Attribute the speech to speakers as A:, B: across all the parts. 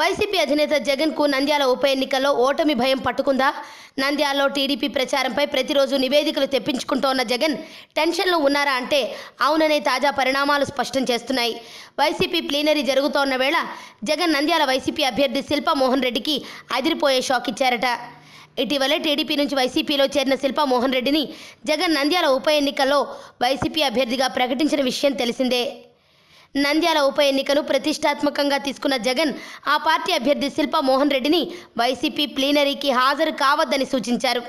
A: YCP అధినేత జగన్ కు నంద్యాల ఉప ఎన్నికల్లో ఓటమి భయం పట్టుకుందా? నంద్యాలలో టీడీపీ ప్రచారంపై ప్రతిరోజు నివేదికలు తెప్పించుకుంటోన్న జగన్ టెన్షన్లో ఉన్నారా అంటే అవుననే తాజా పరిణామాలు స్పష్టం చేస్తున్నాయి. వైసీపీ ప్లీనరీ జరుగుతోన్న వేళ జగన్ నంద్యాల వైసీపీ అభ్యర్థి శిల్పా మోహన్ రెడ్డికి అదిరిపోయే షాక్ ఇచ్చారట. ఇటీవలే టీడీపీ నుంచి వైసీపీలో చేరిన శిల్పా మోహన్ రెడ్డిని జగన్ నంద్యాల ఉప ఎన్నికల్లో వైసీపీ అభ్యర్థిగా ప్రకటించిన విషయం తెలిసిందే. నంద్యాల ఉప ఎన్నికను ప్రతిష్టాత్మకంగా తీసుకున్న జగన్ ఆ పార్టీ అభ్యర్థి శిల్పా మోహన్ రెడ్డిని వైసీపీ ప్లీనరీకి హాజరు కావద్దని సూచించారు.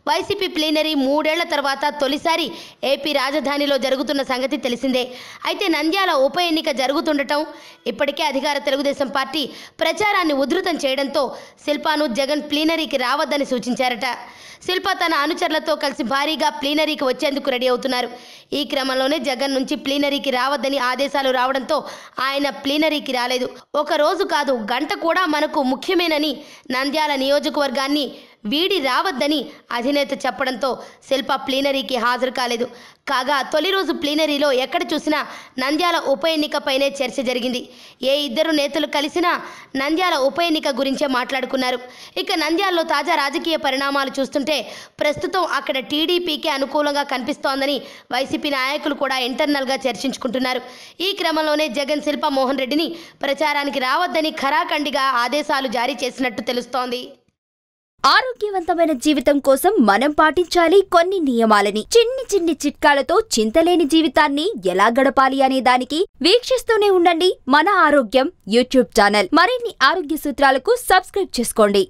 A: వైసీపీ ప్లీనరీ 3 ఏళ్ల తర్వాత తొలిసారి ఏపీ రాజధానిలో జరుగుతున్న సంగతి తెలిసిందే. అయితే నంద్యాల ఉప ఎన్నిక జరుగుతుండటం, ఇప్పటికే అధికార తెలుగుదేశం పార్టీ ప్రచారాన్ని ఉధృతం చేయడంతో శిల్పాను జగన్ ప్లీనరీకి రావద్దని సూచించారట. శిల్ప తన అనుచరులతో కలిసి భారీగా ప్లీనరీకి వచ్చేందుకు రెడీ అవుతున్నారు. ఈ క్రమంలోనే జగన్ నుంచి ప్లీనరీకి రావద్దని ఆదేశాలు రావడంతో ఆయన ప్లీనరీకి రాలేదు. ఒక రోజు కాదు, గంట కూడా మనకు ముఖ్యమేనని నంద్యాల నియోజకవర్గాన్ని వీడి రావద్దని అధినేత చెప్పడంతో శిల్ప ప్లీనరీకి హాజరు కాలేదు. కాగా తొలి రోజు ప్లీనరీలో ఎక్కడ చూసినా నంద్యాల ఉప ఎన్నికపైనే చర్చ జరిగింది. ఏ ఇద్దరు నేతలు కలిసినా నంద్యాల ఉప ఎన్నిక గురించే మాట్లాడుకున్నారు. ఇక నంద్యాలలో తాజా రాజకీయ పరిణామాలు చూస్తుంటే ప్రస్తుతం అక్కడ టీడీపీకి అనుకూలంగా కనిపిస్తోందని వైసీపీ నాయకులు కూడా ఇంటర్నల్గా చర్చించుకుంటున్నారు. ఈ క్రమంలోనే జగన్ శిల్పా మోహన్ రెడ్డిని ప్రచారానికి రావద్దని ఖరాఖండిగా ఆదేశాలు జారీ చేసినట్టు తెలుస్తోంది.
B: ఆరోగ్యవంతమైన జీవితం కోసం మనం పాటించాలి కొన్ని నియమాలని. చిన్ని చిట్కాలతో చింతలేని జీవితాన్ని ఎలా గడపాలి అనే దానికి వీక్షిస్తూనే ఉండండి మన ఆరోగ్యం యూట్యూబ్ ఛానల్. మరిన్ని ఆరోగ్య సూత్రాలకు సబ్స్క్రైబ్ చేసుకోండి.